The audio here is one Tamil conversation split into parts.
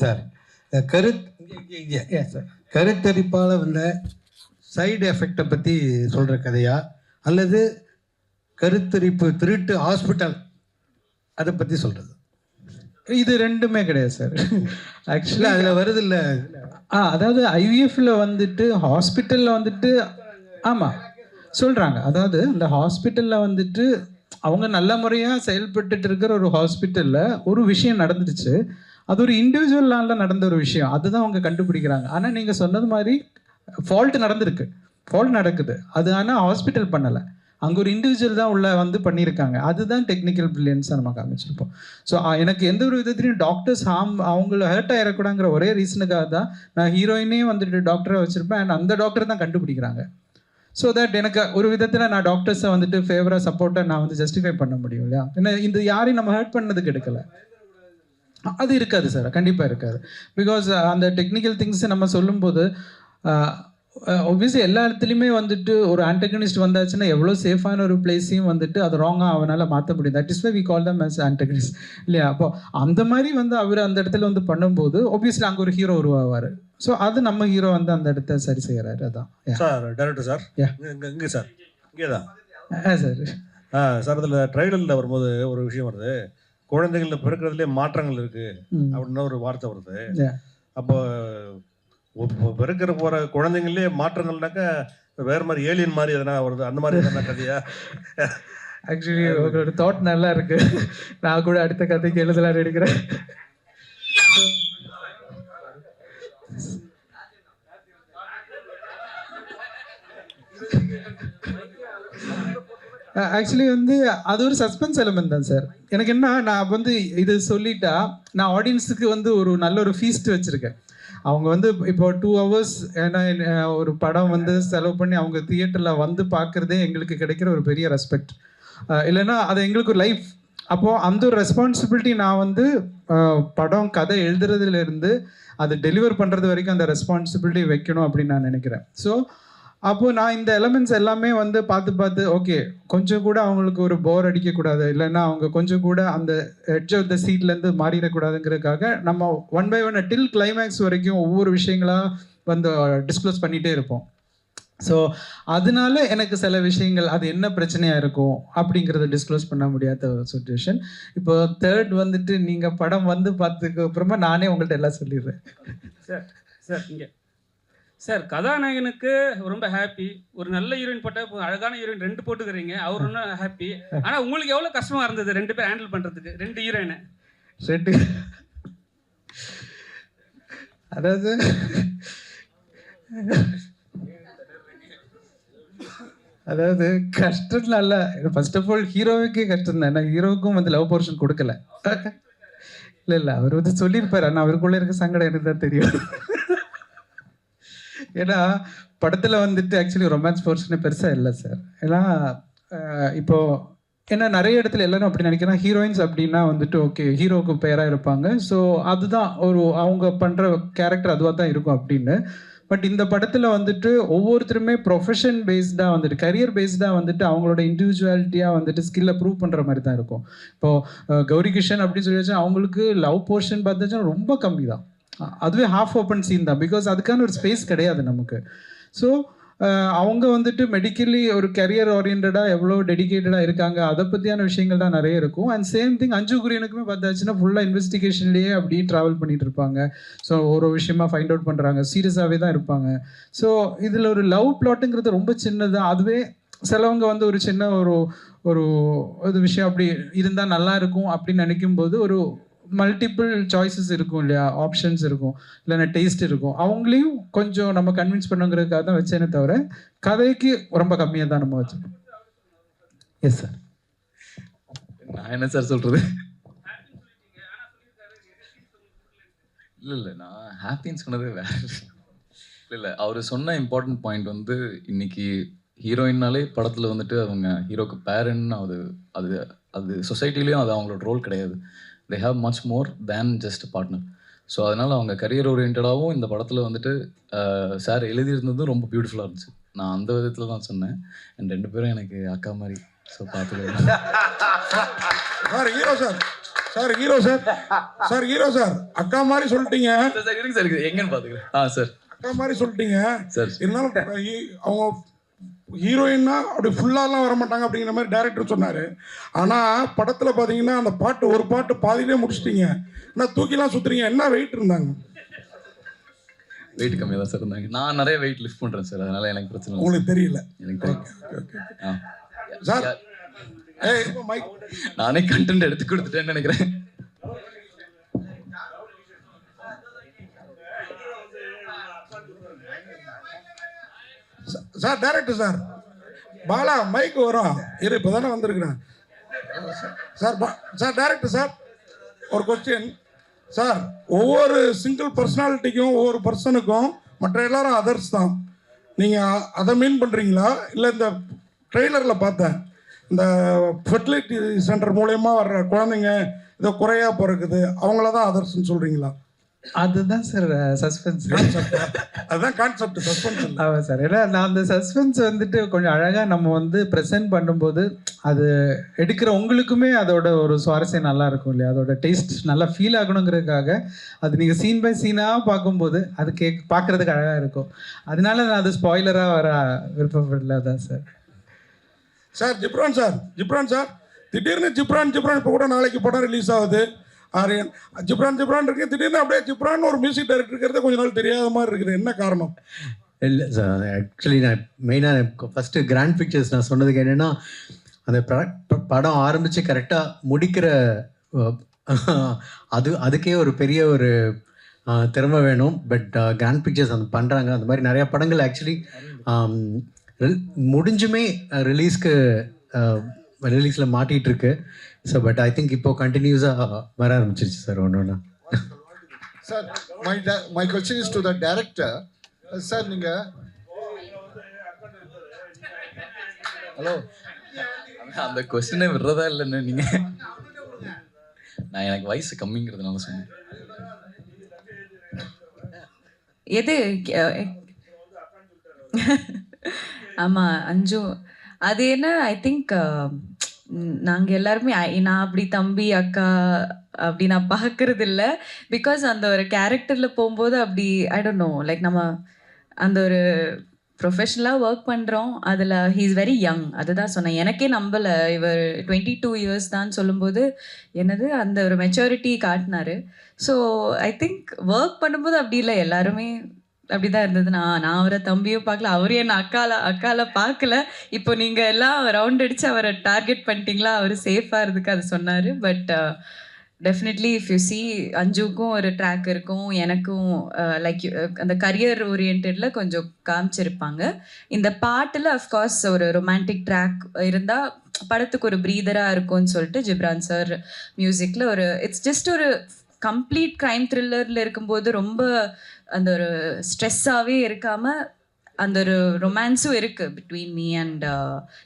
சார் கருத்தரிப்பால் வந்த சைடு எஃபெக்டை பற்றி சொல்கிற கதையா அல்லது கருத்தரிப்பு திருட்டு ஹாஸ்பிட்டல் அதை பற்றி சொல்கிறது? இது ரெண்டுமே கிடையாது சார். ஆக்சுவலி அதில் வருது இல்லை. அதாவது ஐவிஎஃப்ல வந்துட்டு ஹாஸ்பிட்டலில் வந்துட்டு ஆமாம் சொல்கிறாங்க. அதாவது இந்த ஹாஸ்பிட்டலில் வந்துட்டு அவங்க நல்ல முறையாக செயல்பட்டுட்டு இருக்கிற ஒரு ஹாஸ்பிட்டலில் ஒரு விஷயம் நடந்துடுச்சு. அது ஒரு இண்டிவிஜுவலால நடந்த ஒரு விஷயம், அதுதான் அவங்க கண்டுபிடிக்கிறாங்க. ஆனால் நீங்கள் சொன்னது மாதிரி ஃபால்ட் நடக்குது. அது ஆனால் ஹாஸ்பிட்டல் பண்ணலை, அங்கே ஒரு இண்டிவிஜுவல் தான் உள்ள வந்து பண்ணியிருக்காங்க. அதுதான் டெக்னிக்கல் பிரில்லியன்ஸாக நம்ம காமிச்சிருப்போம். ஸோ எனக்கு எந்த ஒரு விதத்துலையும் டாக்டர்ஸ் அவங்கள ஹர்ட் ஆகிடக்கூடாங்கிற ஒரே ரீசனுக்காக தான் நான் ஹீரோயினே வந்துட்டு டாக்டராக வச்சுருப்பேன். அண்ட் அந்த டாக்டர் தான் கண்டுபிடிக்கிறாங்க. ஸோ தட் எனக்கு ஒரு விதத்தில் நான் டாக்டர்ஸை வந்துட்டு ஃபேவராக சப்போர்ட்டாக நான் வந்து ஜஸ்டிஃபை பண்ண முடியும் இல்லையா? ஏன்னா இந்த யாரையும் நம்ம ஹர்ட் பண்ணதுக்கு எடுக்கலை. அது இருக்காது சார், கண்டிப்பாக இருக்காது. பிகாஸ் அந்த டெக்னிக்கல் திங்ஸை நம்ம சொல்லும்போது ஒப்வியஸ்லி எல்லா இடத்துலையுமே வந்துட்டு ஒரு ஆன்டகனிஸ்ட் வந்தாச்சுன்னா எவ்வளோ சேஃபான ஒரு பிளேஸையும் வந்துட்டு அது ராங்காக அவனால் மாற்ற முடியும். That is why we call them as antagonist இல்லையா? அப்போ அந்த மாதிரி வந்து அவர் அந்த இடத்துல வந்து பண்ணும்போது ஒப்வியஸ்லி அங்கே ஒரு ஹீரோ உருவாவார். ஸோ அது நம்ம ஹீரோ வந்து அந்த இடத்த சரி செய்கிறாரு. அதான் சார் டேரக்டர் சார். இங்கே சார் இங்கே தான் சார். சார் அதில் ட்ரைலரில் வரும்போது ஒரு விஷயம் வருது, குழந்தைகளில் பிறக்கிறதுலே மாற்றங்கள் இருக்குது அப்படின்னு ஒரு வார்த்தை வருது. அப்போ பிறக்கிற போகிற குழந்தைங்களே மாற்றங்கள்னாக்கா வேறு மாதிரி ஏலியன் மாதிரி எதனா வருது, அந்த மாதிரி எதனா கதையா? ஆக்சுவலி உங்களோட தாட் நல்லா இருக்கு. நான் கூட அடுத்த கதைக்கு எழுதலாம் எடுக்கிறேன். ஆக்சுவலி வந்து அது ஒரு சஸ்பென்ஸ் எலிமெண்ட் தான் சார். எனக்கு என்ன, நான் வந்து இது சொல்லிட்டா நான் ஆடியன்ஸுக்கு வந்து ஒரு நல்ல ஒரு ஃபீஸ்ட் வச்சுருக்கேன். அவங்க வந்து இப்போ 2 hours ஏன்னா ஒரு படம் வந்து செலவு பண்ணி அவங்க தியேட்டரில் வந்து பார்க்குறதே எங்களுக்கு கிடைக்கிற ஒரு பெரிய ரெஸ்பெக்ட். இல்லைன்னா அது எங்களுக்கு ஒரு லைஃப். அப்போது அந்த ஒரு ரெஸ்பான்சிபிலிட்டி நான் வந்து படம் கதை எழுதுறதுலேருந்து அதை டெலிவர் பண்ணுறது வரைக்கும் அந்த ரெஸ்பான்சிபிலிட்டி வைக்கணும் அப்படின்னு நான் நினைக்கிறேன். ஸோ அப்போது நான் இந்த எலமெண்ட்ஸ் எல்லாமே வந்து பார்த்து ஓகே கொஞ்சம் கூட அவங்களுக்கு ஒரு போர் அடிக்கக்கூடாது, இல்லைன்னா அவங்க கொஞ்சம் கூட அந்த எட்ஜ் ஆஃப் த சீட்லேருந்து மாறிடக்கூடாதுங்கிறதுக்காக நம்ம 1 by 1 டில் கிளைமேக்ஸ் வரைக்கும் ஒவ்வொரு விஷயங்களாக வந்து டிஸ்க்ளோஸ் பண்ணிகிட்டே இருப்போம். ஸோ அதனால எனக்கு சில விஷயங்கள் அது என்ன பிரச்சனையாக இருக்கும் அப்படிங்கிறத டிஸ்க்ளோஸ் பண்ண முடியாத ஒரு சுச்சுவேஷன். இப்போ தேர்ட் வந்துட்டு நீங்கள் படம் வந்து பார்த்ததுக்கு அப்புறமா நானே உங்கள்கிட்ட எல்லாம் சொல்லிடுறேன். சார் இங்கே சார் கதாநாயகனுக்கு ரொம்ப ஹாப்பி, ஒரு நல்ல ஹீரோயின் போட்டால் அழகான ஹீரோயின் 2 போட்டுக்கிறீங்க, அவர் ஒன்றும் ஹாப்பி. ஆனால் உங்களுக்கு எவ்வளோ கஷ்டமாக இருந்தது 2 பேர் ஹேண்டில் பண்ணுறதுக்கு, 2 ஹீரோயினை? அதாவது அதாவது கஷ்டம் இல்லை. ஃபர்ஸ்ட் ஆஃப் ஆல் ஹீரோவுக்கே கஷ்டம் தான். ஏன்னா ஹீரோவுக்கும் வந்து லவ் போர்ஷன் கொடுக்கல. இல்லை அவர் வந்து சொல்லியிருப்பார், ஆனால் அவருக்குள்ளே இருக்க சங்கடம் எனக்கு தான் தெரியும். ஏன்னா படத்தில் வந்துட்டு ஆக்சுவலி ரொமான்ஸ் போர்ஷனே பெருசாக இல்லை சார். ஏன்னா இப்போது ஏன்னா நிறைய இடத்துல எல்லாரும் அப்படி நினைக்கிறேன், ஹீரோயின்ஸ் அப்படின்னா வந்துட்டு ஓகே ஹீரோவுக்கு பேராக இருப்பாங்க, ஸோ அதுதான் ஒரு அவங்க பண்ணுற கேரக்டர் அதுவாக தான் இருக்கும் அப்படின்னு. பட் இந்த படத்தில் வந்துட்டு ஒவ்வொருத்தருமே ப்ரொஃபஷன் பேஸ்டாக வந்துட்டு கரியர் பேஸ்டாக வந்துட்டு அவங்களோட இண்டிவிஜுவாலிட்டியாக வந்துட்டு ஸ்கில்லை ப்ரூவ் பண்ணுற மாதிரி தான் இருக்கும். இப்போது கௌரி கிஷன் அப்படின்னு சொல்லி வச்சா அவங்களுக்கு லவ் போர்ஷன் பார்த்தாச்சும் ரொம்ப கம்மி தான், அதுவே ஹாஃப் ஓப்பன் சீன் தான். பிகாஸ் அதுக்கான ஒரு ஸ்பேஸ் கிடையாது நமக்கு. ஸோ அவங்க வந்துட்டு மெடிக்கலி ஒரு கரியர் ஓரியன்டாக எவ்வளோ டெடிக்கேட்டடாக இருக்காங்க, அதை பற்றியான விஷயங்கள் தான் நிறைய இருக்கும். அண்ட் சேம் திங் அஞ்சு குரியனுக்குமே பார்த்தாச்சுன்னா ஃபுல்லாக இன்வெஸ்டிகேஷன்லேயே அப்படியே ட்ராவல் பண்ணிட்டு இருப்பாங்க. ஸோ ஒரு விஷயமா ஃபைண்ட் அவுட் பண்ணுறாங்க, சீரியஸாகவே தான் இருப்பாங்க. ஸோ இதில் ஒரு லவ் பிளாட்டுங்கிறது ரொம்ப சின்னதாக, அதுவே சிலவங்க வந்து ஒரு சின்ன ஒரு ஒரு விஷயம் அப்படி இருந்தால் நல்லா இருக்கும் அப்படின்னு நினைக்கும்போது ஒரு மல்டிபிள் சாய்ஸஸ் இருக்கும் இல்லையா, ஆப்ஷன்ஸ் இருக்கும், இல்லைன்னா டேஸ்ட் இருக்கும். அவங்களையும் கொஞ்சம் நம்ம கன்வின்ஸ் பண்ணுங்கிறதுக்காக தான் வச்சேனே தவிர கதைக்கு ரொம்ப கம்மியாக தான் நம்ம வச்சுருக்கோம். Yes sir. நான் என்ன சார் சொல்கிறது? இல்லை நான் ஹாப்பின்னு சொன்னதே வேறு. இல்லை அவர் சொன்ன இம்பார்ட்டன்ட் பாயிண்ட் வந்து இன்னைக்கு ஹீரோயின்னாலே படத்தில் வந்துட்டு அவங்க ஹீரோக்கு பேரன்னு அது அது சொசைட்டிலையும் அது அவங்களோட ரோல் கிடையாது. they have much more than just a partner. So அதனால் அவங்க கரியர் ஓரியன்டாகவும் இந்த படத்தில் வந்துட்டு சார் எழுதியிருந்ததும் ரொம்ப பியூட்டிஃபுல்லாக இருந்துச்சு. நான் அந்த விதத்தில் தான் சொன்னேன். அண்ட் 2 பேரும் எனக்கு அக்கா மாதிரி. ஸோ பார்த்துக்கலாம். Hero sir sir hero sir, sir hero sir, அக்கா மாதிரி சொல்லிட்டீங்க, சார் இருங்க சார், எங்கன்னு பாத்துக்கிறேன். சார் அக்கா மாதிரி சொல்லிட்டீங்க. சார் இருந்தாலும் அவங்க ஹீரோயின்னா அப்படி ஃபுல்லாலாம் வர மாட்டாங்க அப்படிங்கிற மாதிரி டைரக்டர் சொன்னார். ஆனால் படத்தில் பார்த்தீங்கன்னா அந்த பாட்டு ஒரு பாட்டு பாதியிலே முடிச்சிட்டீங்க. ஆனால் தூக்கிலாம் சுற்றுறீங்க. என்ன வெயிட் இருந்தாங்க? வெயிட் கம்மியாக தான் சார் இருந்தாங்க. நான் நிறைய வெயிட் லிஃப்ட் பண்ணுறேன் சார், அதனால எனக்கு பிரச்சனை இல்லை. உங்களுக்கு தெரியல? எனக்கு தெரியும் சார். மைக் நானே கண்டென்ட் எடுத்து கொடுத்துட்டேன்னு நினைக்கிறேன். Sir director sir, Bala mic வரும் இரு, இப்போ தானே வந்திருக்கிறேன் சார். சார் டைரக்டர் சார், ஒரு கொஸ்டின் சார். ஒவ்வொரு சிங்கிள் பர்சனாலிட்டிக்கும் ஒவ்வொரு பர்சனுக்கும் மற்ற எல்லாரும் அதர்ஸ் தான். நீங்கள் அதை மீன் பண்ணுறீங்களா? இல்லை இந்த ட்ரெய்லரில் பார்த்தேன் இந்த ஃபெர்டிலிட்டி சென்டர் மூலயமா வர்ற குழந்தைங்க இதை குறையா பிறக்குது, அவங்கள தான் அதர்ஸ்ன்னு சொல்கிறீங்களா? அதுதான் சார் சஸ்பென்ஸ். அதுதான் கான்செப்ட், சஸ்பென்ஸ். ஆமாம் சார். ஏன்னா நான் அந்த சஸ்பென்ஸ் வந்துட்டு கொஞ்சம் அழகாக நம்ம வந்து ப்ரெசென்ட் பண்ணும்போது அது எடுக்கிற உங்களுக்குமே அதோட ஒரு சுவாரஸ்யம் நல்லா இருக்கும் இல்லையா, அதோட டேஸ்ட் நல்லா ஃபீல் ஆகணுங்கிறதுக்காக அது நீங்கள் சீன் பை சீனாக பார்க்கும்போது அது பார்க்குறதுக்கு அழகாக இருக்கும். அதனால நான் அது ஸ்பாய்லராக வர விருப்பப்படல தான் sir. Sir Ghibran sir, Ghibran sir, திடீர்னு ஜிப்ரான் இப்போ கூட நாளைக்கு படம் ரிலீஸ் ஆகுது. ஆரியன் ஜிப்ரான் இருக்கு, திடீர்னு அப்படியே ஜிப்ரான் ஒரு மியூசிக் டைரக்டர் இருக்கிறது கொஞ்ச நாள் தெரியாத மாதிரி இருக்குது. என்ன காரணம்? இல்லை சார், ஆக்சுவலி நான் மெயினாக ஃபஸ்ட்டு கிராண்ட் பிக்சர்ஸ் நான் சொன்னதுக்கு என்னென்னா, அந்த படம் ஆரம்பித்து கரெக்டாக முடிக்கிற அதுக்கே ஒரு பெரிய ஒரு திறமை வேணும். பட் கிராண்ட் பிக்சர்ஸ் அந்த பண்ணுறாங்க. அந்த மாதிரி நிறையா படங்கள் ஆக்சுவலி முடிஞ்சுமே ரிலீஸில் மாட்டிகிட்ருக்கு. ஸோ பட் ஐ திங்க் இப்போ கண்டினியூஸாக வர ஆரம்பிச்சிருச்சு சார் ஒன்று ஒன்றா. Sir my question is to the director. Sir நீங்கள் ஹலோ, அந்த கொஸ்டினை விடுறதா இல்லைன்னு நீங்கள், நான் எனக்கு வயசு கம்மிங்கிறதுனால சொன்னேன். எது ஆமாம் அஞ்சு, அது என்ன ஐ திங்க் நாங்கள் எல்லாருமே நான் அப்படி தம்பி அக்கா அப்படி நான் பார்க்கறது இல்லை. பிகாஸ் அந்த ஒரு கேரக்டரில் போகும்போது அப்படி ஐ டோன்ட் நோ, லைக் நம்ம அந்த ஒரு ப்ரொஃபஷ்னலாக ஒர்க் பண்ணுறோம். அதில் ஹீ இஸ் வெரி யங். அதுதான் சொன்னேன், எனக்கே நம்பலை இவர் 22 years தான் சொல்லும்போது என்னது அந்த ஒரு மெச்சூரிட்டி காட்டினாரு. ஸோ ஐ திங்க் ஒர்க் பண்ணும்போது அப்படி இல்லை, எல்லாருமே அப்படிதான் இருந்தது. நான் அவரை தம்பியும் பார்க்கல, அவரே என்ன அக்கால பார்க்கல. இப்போ நீங்கள் எல்லாம் ரவுண்ட் அடித்து அவரை டார்கெட் பண்ணிட்டீங்களா, அவர் சேஃபாக இருந்துக்கு அது சொன்னார். But definitely if you see அஞ்சுக்கும் ஒரு ட்ராக் இருக்கும், எனக்கும் லைக் அந்த கரியர் ஓரியன்டில் கொஞ்சம் காமிச்சிருப்பாங்க. இந்த பாட்டில் அஃப்கோர்ஸ் ஒரு ரொமான்டிக் ட்ராக் இருந்தால் படத்துக்கு ஒரு ப்ரீதராக இருக்கும்னு சொல்லிட்டு ஜிப்ரான் சார் மியூசிக்கில் ஒரு இட்ஸ் ஜஸ்ட் ஒரு கம்ப்ளீட் க்ரைம் த்ரில்லரில் இருக்கும்போது ரொம்ப அந்த ஒரு ஸ்ட்ரெஸ்ஸாகவே இருக்காமல் அந்த ஒரு ரொமான்ஸும் இருக்குது between me and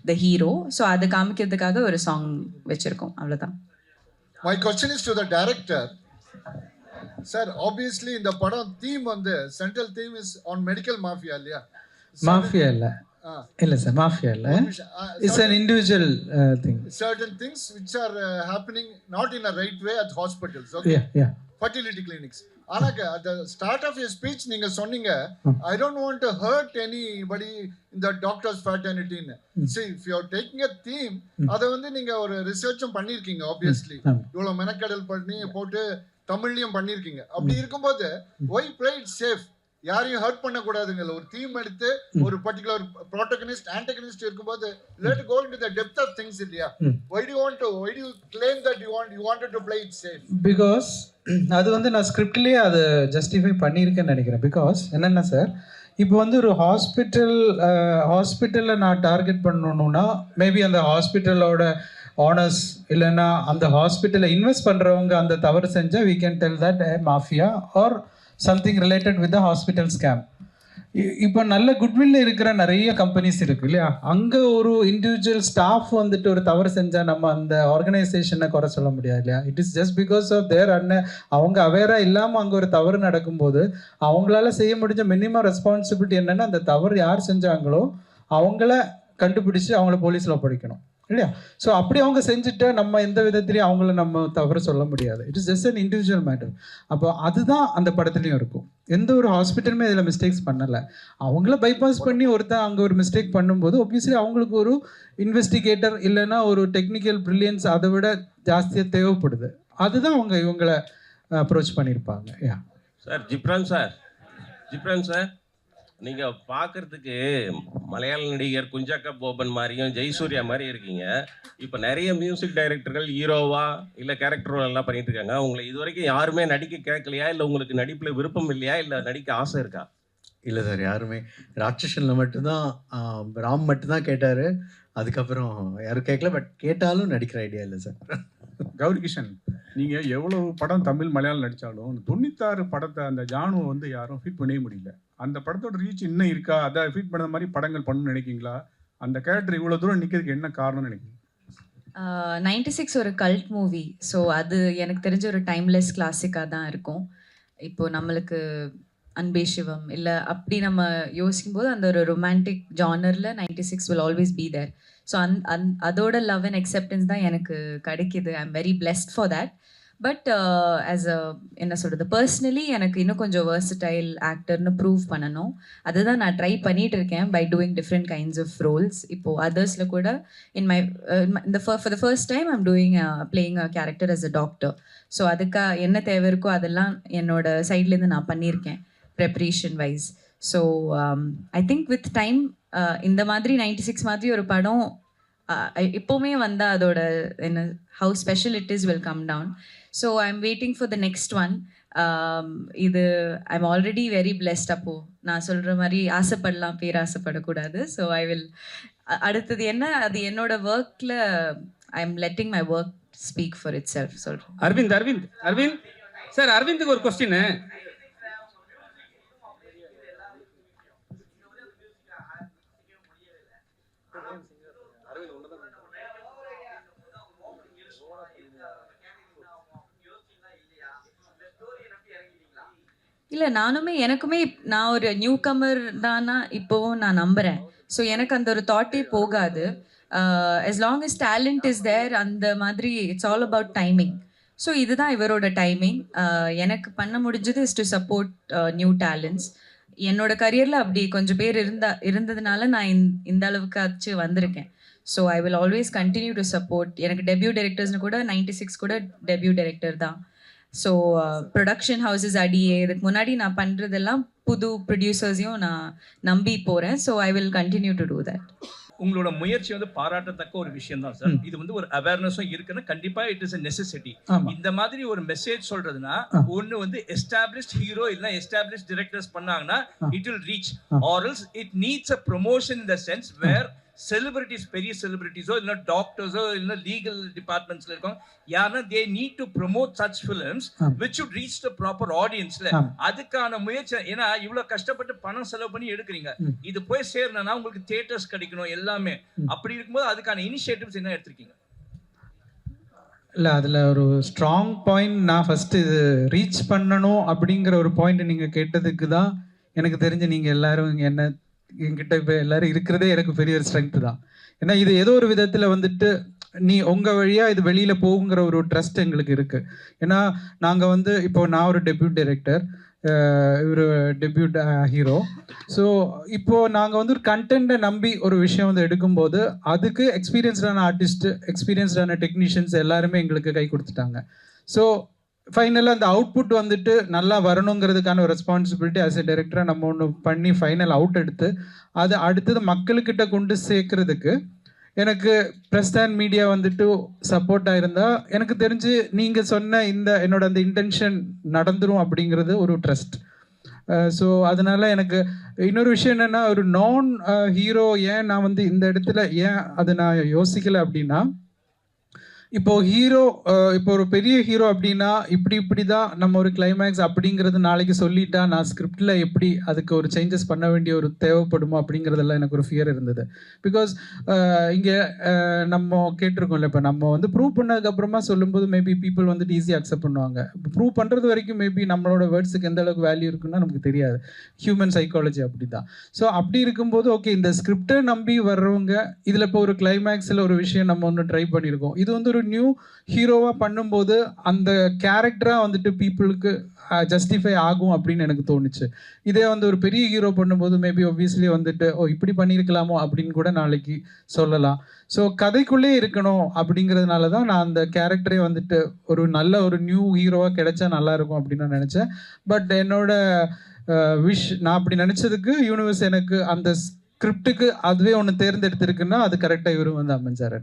the hero. So அதை காமிக்கிறதுக்காக ஒரு சாங் வச்சுருக்கோம், அவ்வளோதான். My question is to the director. Sir obviously இந்த படம் தீம் வந்து central theme is on medical mafia இல்லையா? மாஃபியா இல்லை சார், மாஃபியா இல்லை, it's an individual thing. Certain things which are happening not in a right way at hospitals, okay? Yeah. Fertility clinics. ஆனாக்க at the start of your speech நீங்க சொன்னீங்க I don't want to hurt anybody in the doctor's fraternity. See, if you are taking a theme, அதை வந்து நீங்க ஒரு ரிசர்ச்சும் பண்ணியிருக்கீங்க ஆப்வியஸ்லி, இவ்வளோ மெனக்கடல் பண்ணி போட்டு தமிழ்லையும் பண்ணியிருக்கீங்க. அப்படி இருக்கும்போது why play it safe? யாரையும் ஹர்ட் பண்ணக்கூடாதுங்க. ஒரு தீம் எடுத்து ஒரு பர்டிகுலர் ப்ரோட்டகனிஸ்ட் ஆன்டகனிஸ்ட் இருக்கும்போது let go into the depth of things இல்லையா? why do you claim that you wanted to play it safe? Because அது வந்து நான் ஸ்கிரிப்ட்லேயே அதை ஜஸ்டிஃபை பண்ணியிருக்கேன்னு நினைக்கிறேன். பிகாஸ் என்னென்ன சார், இப்போ வந்து ஒரு ஹாஸ்பிட்டலில் நான் டார்கெட் பண்ணணுன்னா மேபி அந்த ஹாஸ்பிட்டலோட ஓனர்ஸ் இல்லைன்னா அந்த ஹாஸ்பிட்டலை இன்வெஸ்ட் பண்ணுறவங்க அந்த தவறு செஞ்சால் we can tell that mafia or something related with the hospital scam. இப்போ நல்ல குட்வில் இருக்கிற நிறைய கம்பெனிஸ் இருக்கு இல்லையா, அங்கே ஒரு இண்டிவிஜுவல் ஸ்டாஃப் வந்துட்டு ஒரு தவறு செஞ்சால் நம்ம அந்த ஆர்கனைசேஷனை குறை சொல்ல முடியாது இல்லையா. It is just because of their அவங்க அவேராக இல்லாமல் அங்கே ஒரு தவறு நடக்கும்போது அவங்களால செய்ய முடிஞ்ச மினிமம் ரெஸ்பான்சிபிலிட்டி என்னென்னா அந்த தவறு யார் செஞ்சாங்களோ அவங்கள கண்டுபிடிச்சி அவங்கள போலீஸில் ஒப்படைக்கணும். இல்லையா? ஸோ அப்படி அவங்க செஞ்சுட்டா நம்ம எந்த விதத்துலையும் அவங்கள நம்ம தவறு சொல்ல முடியாது. It is just an individual matter. அப்போ அதுதான் அந்த படத்துலையும் இருக்கும். எந்த ஒரு ஹாஸ்பிட்டலுமே இதில் மிஸ்டேக்ஸ் பண்ணலை. அவங்கள பைபாஸ் பண்ணி ஒருத்தன் அங்கே ஒரு மிஸ்டேக் பண்ணும்போது ஒப்வியஸ்லி அவங்களுக்கு ஒரு இன்வெஸ்டிகேட்டர் இல்லைன்னா ஒரு டெக்னிக்கல் ப்ரில்லியன்ஸ் அதை விட ஜாஸ்தியாக தேவைப்படுது. அதுதான் அவங்க இவங்களை அப்ரோச் பண்ணியிருப்பாங்க. யா சார், ஜிப்ரான் சார், நீங்கள் பார்க்குறதுக்கு மலையாள நடிகர் குஞ்சாக்கா போபன் மாதிரியும் ஜெயசூர்யா மாதிரி இருக்கீங்க. இப்போ நிறைய மியூசிக் டைரக்டர்கள் ஹீரோவா இல்லை கேரக்டர் எல்லாம் பண்ணிட்டு இருக்காங்க. உங்களை இது வரைக்கும் யாருமே நடிக்க கேட்கலையா? இல்லை உங்களுக்கு நடிப்பில் விருப்பம் இல்லையா? இல்லை நடிக்க ஆசை இருக்கா? இல்லை சார், யாருமே. ராட்சசனில் மட்டும்தான் ராம் மட்டும்தான் கேட்டார். அதுக்கப்புறம் யாரும் கேட்கல. பட் கேட்டாலும் நடிக்கிற ஐடியா இல்லை சார். கௌரி கிஷன், நீங்கள் எவ்வளோ படம் தமிழ் மலையாளம் நடித்தாலும் 96 படத்தை அந்த ஜானுவை வந்து யாரும் ஃபீட் பண்ணவே முடியல. அந்த படத்தோட ரீச் இன்னும் இருக்கா? அதை ஃபீட் பண்ண மாதிரி படங்கள் பண்ணணும்னு நினைக்கிங்களா? அந்த கேரக்டர் இவ்வளோ தூரம் நிற்கிறதுக்கு என்ன காரணம்னு நினைக்கிறீங்க? 96 ஒரு கல்ட் மூவி. ஸோ அது எனக்கு தெரிஞ்ச ஒரு டைம்லெஸ் கிளாசிக்காக தான் இருக்கும். இப்போது நம்மளுக்கு அன்பே சிவம் இல்லை அப்படி நம்ம யோசிக்கும்போது அந்த ஒரு ரொமான்டிக் ஜானரில் 96 will always be there. So அதோட லவ் அண்ட் அக்செப்டன்ஸ் தான் எனக்கு கிடைக்கிது. I am very blessed for that. But as a என்ன சொல்கிறது, பர்சனலி எனக்கு இன்னும் கொஞ்சம் வெர்சடைல் ஆக்டர்னு ப்ரூவ் பண்ணணும். அதுதான் நான் ட்ரை பண்ணிகிட்டு இருக்கேன் by doing different kinds of roles. இப்போது அதர்ஸில் கூட for the first time I'm doing playing a character as a doctor. So அதுக்காக என்ன தேவை இருக்கோ அதெல்லாம் என்னோட சைட்லேருந்து நான் பண்ணியிருக்கேன் preparation wise. So I think with time இந்த மாதிரி 96 மாதிரி ஒரு படம் எப்போவுமே வந்தால் அதோட என்ன how special it is will come down. So I am waiting for the next one. இது I am already very blessed. அப்போது நான் சொல்கிற மாதிரி ஆசைப்படலாம், பேராசைப்படக்கூடாது. ஸோ ஐ வில் அடுத்தது என்ன, அது என்னோட ஒர்க்கில் I am letting my work speak for it self சொல்கிறேன். அரவிந்த் சார், அரவிந்துக்கு ஒரு கொஸ்டின். இல்லை எனக்குமே நான் ஒரு நியூ கமர் தானா இப்போவும் நான் நம்புகிறேன். ஸோ எனக்கு அந்த ஒரு தாட்டே போகாது. as long as talent is there, அந்த மாதிரி it's all about timing. So இதுதான் இவரோட டைமிங். எனக்கு பண்ண முடிஞ்சது is to support new talents. என்னோட கரியரில் அப்படி கொஞ்சம் பேர் இருந்ததுனால நான் இந்த அளவுக்காச்சு வந்திருக்கேன். So I will always continue to support. எனக்கு டெபியூ டைரக்டர்ஸ்னு கூட 96 கூட டெபியூ டைரக்டர் தான். ஸோ ப்ரொடக்ஷன் ஹவுசஸ் அடியே இதுக்கு முன்னாடி நான் பண்ணுறதெல்லாம் புது ப்ரொடியூசர்ஸையும் நான் நம்பி போகிறேன். So I will continue to do that. உங்களோட முயற்சி வந்து பாராட்டத்தக்க ஒரு விஷயம் தான் சார். இது வந்து ஒரு அவேர்னஸும் இருக்குன்னா கண்டிப்பா இட் இஸ் a necessity. இந்த மாதிரி ஒரு மெசேஜ் சொல்றதுன்னா ஒன்னு வந்து எஸ்டாப்ளிஷ்ட் ஹீரோ இல்ல எஸ்டாப்ளிஷ்ட் டைரக்டர்ஸ் பண்ணாங்கன்னா it will reach, or else it needs a promotion in the sense where celebrities, பெரிய செலிபிரிட்டிஸோ இல்லை டாக்டர்ஸோ இல்லை லீகல் டிபார்ட்மெண்ட்ஸ்ல இருக்கோம் யாருன்னா they need to promote such films which would reach the proper ஆடியன்ஸ்ல. அதுக்கான முயற்சி. ஏன்னா இவ்வளவு கஷ்டப்பட்டு பணம் செலவு பண்ணி எடுக்கிறீங்க, இது போய் சேரணும்னா உங்களுக்கு தியேட்டர்ஸ் கிடைக்கணும் எல்லாமே. அப்படி இருக்கும்போது அதுக்கான இனிஷியேட்டிவ்ஸ் என்ன எடுத்திருக்கீங்க? இல்லை, அதில் ஒரு ஸ்ட்ராங் பாயிண்ட் நான் ஃபஸ்ட்டு இது ரீச் பண்ணணும் அப்படிங்கிற ஒரு பாயிண்ட் நீங்கள் கேட்டதுக்கு தான் எனக்கு தெரிஞ்சு நீங்கள் எல்லாரும் என்ன என்கிட்ட இப்போ எல்லாரும் இருக்கிறதே எனக்கு பெரிய ஒரு ஸ்ட்ரென்த் தான். ஏன்னா இது ஏதோ ஒரு விதத்தில் வந்துட்டு நீ உங்கள் வழியாக இது வெளியில் போகுங்கிற ஒரு ட்ரஸ்ட் எங்களுக்கு இருக்குது. ஏன்னா நாங்கள் வந்து இப்போது நான் ஒரு டெபியூட் டைரக்டர், இவர் டெபியூட் ஹீரோ. ஸோ இப்போது நாங்கள் வந்து ஒரு கண்டென்ட்டை நம்பி ஒரு விஷயம் வந்து எடுக்கும்போது அதுக்கு எக்ஸ்பீரியன்ஸ்டான ஆர்டிஸ்ட்டு, எக்ஸ்பீரியன்ஸ்டான டெக்னீஷியன்ஸ் எல்லாருமே எங்களுக்கு கை கொடுத்துட்டாங்க. ஸோ ஃபைனலாக அந்த அவுட்புட் வந்துட்டு நல்லா வரணுங்கிறதுக்கான ஒரு ரெஸ்பான்சிபிலிட்டி ஆஸ் எ டைரக்டராக நம்ம ஒன்று பண்ணி ஃபைனல் அவுட் எடுத்து அது அடுத்தது மக்கள்கிட்ட கொண்டு சேர்க்கறதுக்கு எனக்கு ப்ரெஸ் அண்ட் மீடியா வந்துட்டு சப்போர்ட்டாக இருந்தால் எனக்கு தெரிஞ்சு நீங்கள் சொன்ன இந்த என்னோட அந்த இன்டென்ஷன் நடந்துரும் அப்படிங்கிறது ஒரு ட்ரஸ்ட். ஸோ அதனால எனக்கு இன்னொரு விஷயம் என்னென்னா, ஒரு நான் ஹீரோ ஏன் நான் வந்து இந்த இடத்துல ஏன் அது நான் யோசிக்கலை அப்படின்னா, இப்போ ஹீரோ இப்போ ஒரு பெரிய ஹீரோ அப்படின்னா இப்படி தான் நம்ம ஒரு கிளைமேக்ஸ் அப்படிங்கிறது நாளைக்கு சொல்லிட்டா நான் ஸ்கிரிப்டில் எப்படி அதுக்கு ஒரு சேஞ்சஸ் பண்ண வேண்டிய ஒரு தேவைப்படுமோ அப்படிங்கிறதெல்லாம் எனக்கு ஒரு ஃபியர் இருந்தது. பிகாஸ் இங்கே நம்ம கேட்டிருக்கோம்ல, இப்போ நம்ம வந்து ப்ரூவ் பண்ணதுக்கப்புறமா சொல்லும்போது மேபி பீப்புள் வந்துட்டு ஈஸியாக அக்செப்ட் பண்ணுவாங்க. ப்ரூவ் பண்ணுறது வரைக்கும் மேபி நம்மளோட வேர்ட்ஸுக்கு எந்த அளவுக்கு வேல்யூ இருக்குன்னா நமக்கு தெரியாது. ஹியூமன் சைக்காலஜி அப்படி தான். ஸோ அப்படி இருக்கும்போது ஓகே, இந்த ஸ்கிரிப்டை நம்பி வர்றவங்க இதில் இப்போ ஒரு கிளைமேக்ஸில் ஒரு விஷயம் நம்ம ஒன்று ட்ரை பண்ணியிருக்கோம், இது வந்து ஒரு நியூ ஹீரோவாக பண்ணும்போது அந்த கேரக்டராக வந்துட்டு பீப்புளுக்கு ஜஸ்டிஃபை ஆகும் அப்படின்னு எனக்கு தோணுச்சு. இதே வந்து ஒரு பெரிய ஹீரோ பண்ணும்போது மேபி ஒப்வியஸ்லி வந்துட்டு இப்படி பண்ணியிருக்கலாமோ அப்படின்னு கூட நாளைக்கு சொல்லலாம். ஸோ கதைக்குள்ளே இருக்கணும் அப்படிங்கிறதுனால தான் நான் அந்த கேரக்டரே வந்துட்டு ஒரு நல்ல ஒரு நியூ ஹீரோவாக கிடைச்சா நல்லாயிருக்கும் அப்படின்னு நான் நினச்சேன். பட் என்னோட விஷ், நான் அப்படி நினச்சதுக்கு யூனிவர்ஸ் எனக்கு அந்த ஸ்கிரிப்டுக்கு அதுவே ஒன்று தேர்ந்தெடுத்திருக்குன்னா அது கரெக்டாக இவரும் வந்து அமைஞ்சார்.